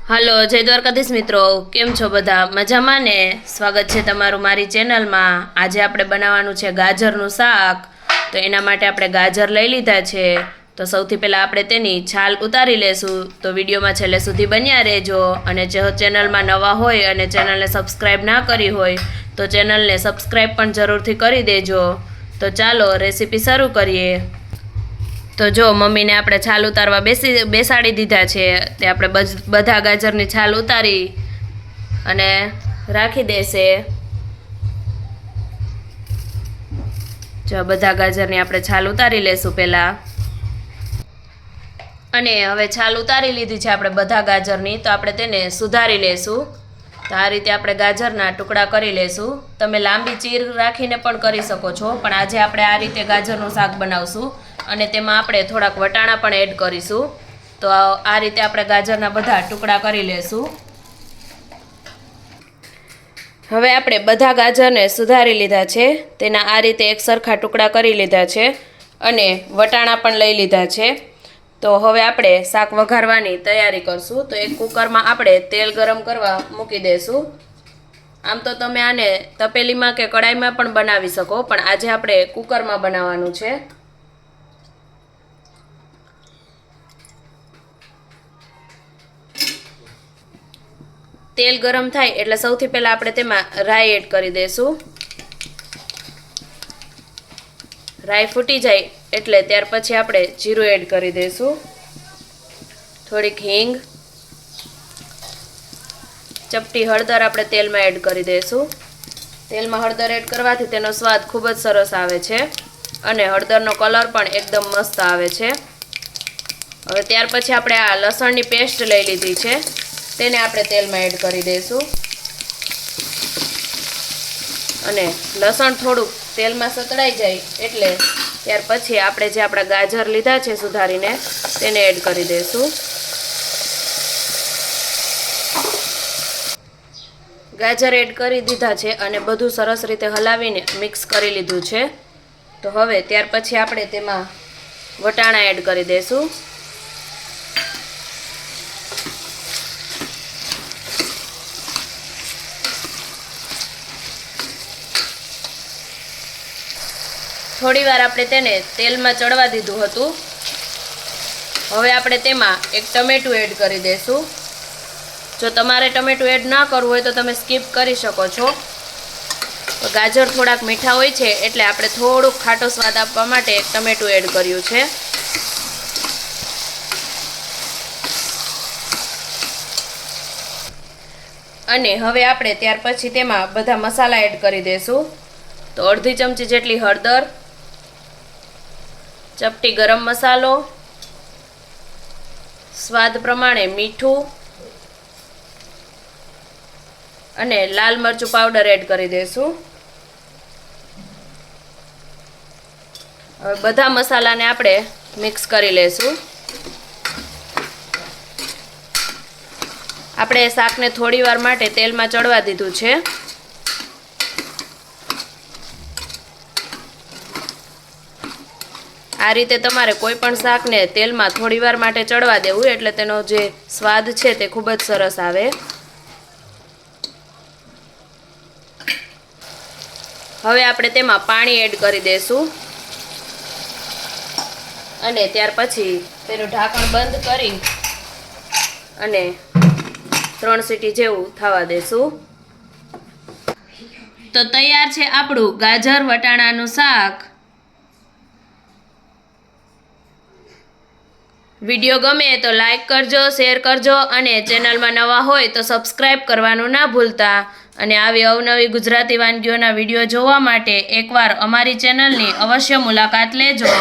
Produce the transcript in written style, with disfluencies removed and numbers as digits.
હાલો જય દ્વારકાધીશ મિત્રો, કેમ છો બધા? મજામાં ને? સ્વાગત છે તમારું મારી ચેનલમાં। આજે આપણે બનાવવાનું છે ગાજરનું શાક। તો એના માટે આપણે ગાજર લઈ લીધા છે। તો સૌથી પહેલાં આપણે તેની છાલ ઉતારી લેશું। તો વિડીયોમાં છેલ્લે સુધી બન્યા રહેજો। અને જો ચેનલમાં નવા હોય અને ચેનલને સબસ્ક્રાઈબ ના કરી હોય તો ચેનલને સબસ્ક્રાઈબ પણ જરૂરથી કરી દેજો। તો ચાલો રેસીપી શરૂ કરીએ। તો જો મમ્મીને આપણે છાલ ઉતારવા બેસાડી દીધા છે। તે આપણે બધા ગાજરની છાલ ઉતારી અને રાખી દેશે। જો બધા ગાજરની આપણે છાલ ઉતારી લેશું પહેલાં। અને હવે છાલ ઉતારી લીધી છે આપણે બધા ગાજરની, તો આપણે તેને સુધારી લેશું। તો આ રીતે આપણે ગાજરના ટુકડા કરી લેશું। તમે લાંબી ચીર રાખીને પણ કરી શકો છો, પણ આજે આપણે આ રીતે ગાજરનું શાક બનાવશું અને તેમાં આપણે થોડાક વટાણા પણ એડ કરીશું। તો આ રીતે આપણે ગાજરના બધા ટુકડા કરી લેશું। હવે આપણે બધા ગાજરને સુધારી લીધા છે, તેના આ રીતે એક સરખા ટુકડા કરી લીધા છે અને વટાણા પણ લઈ લીધા છે। તો હવે આપણે શાક વઘારવાની તૈયારી કરશું। તો એક કુકરમાં આપણે તેલ ગરમ કરવા મૂકી દઈશું। આમ તો તમે આને તપેલીમાં કે કડાઈમાં પણ બનાવી શકો, પણ આજે આપણે કુકરમાં બનાવવાનું છે। તેલ ગરમ થાય એટલે સૌથી પહેલાં આપણે તેમાં રાઈ એડ કરી દઈશું। રાઈ ફૂટી જાય એટલે ત્યાર પછી આપણે જીરું એડ કરી દઈશું, થોડીક હિંગ, ચપટી હળદર આપણે તેલમાં એડ કરી દઈશું। તેલમાં હળદર એડ કરવાથી તેનો સ્વાદ ખૂબ જ સરસ આવે છે અને હળદરનો કલર પણ એકદમ મસ્ત આવે છે। હવે ત્યાર પછી આપણે આ લસણની પેસ્ટ લઈ લીધી છે, તેને આપણે તેલમાં એડ કરી દઈશું અને લસણ થોડુંક તેલમાં સતળાઈ જાય એટલે ત્યાર પછી આપણે જે આપણા ગાજર લીધા છે સુધારીને તેને એડ કરી દઈશું। ગાજર એડ કરી દીધા છે અને બધું સરસ રીતે હલાવીને મિક્સ કરી લીધું છે। તો હવે ત્યાર પછી આપણે તેમાં વટાણા એડ કરી દઈશું। થોડીવાર આપણે તેને તેલમાં ચડવા દીધું હતું। હવે આપણે તેમાં એક ટમેટું એડ કરી દઈશું। જો તમારે ટમેટું એડ ના કરવું હોય તો તમે સ્કીપ કરી શકો છો। ગાજર થોડાક મીઠા હોય છે એટલે આપણે થોડુંક ખાટો સ્વાદ આપવા માટે એક ટમેટું એડ કર્યું છે। અને હવે આપણે ત્યાર પછી તેમાં બધા મસાલા એડ કરી દઈશું। તો અડધી ચમચી જેટલી હળદર, ચપટી ગરમ મસાલો, સ્વાદ પ્રમાણે મીઠું અને લાલ મરચું પાવડર એડ કરી દઈશું। હવે બધા મસાલાને આપણે મિક્સ કરી લેશું। આપણે શાકને થોડીવાર માટે તેલમાં ચડવા દીધું છે। આ રીતે તમારે કોઈ પણ શાકને તેલમાં થોડીવાર માટે ચડવા દેવું એટલે તેનો જે સ્વાદ છે તે ખૂબ જ સરસ આવે। હવે આપણે તેમાં પાણી એડ કરી દઈશું અને ત્યાર પછી તેનું ઢાંકણ બંધ કરી અને 3 સીટી જેવું થવા દઈશું। તો તૈયાર છે આપણું ગાજર વટાણાનું શાક। વિડીયો ગમે તો લાઈક કરજો, શેર કરજો અને ચેનલમાં નવા હોય તો સબસ્ક્રાઈબ કરવાનું ના ભૂલતા। અને આવી અવનવી ગુજરાતી વાનગીઓના વિડીયો જોવા માટે એકવાર અમારી ચેનલની અવશ્ય મુલાકાત લેજો।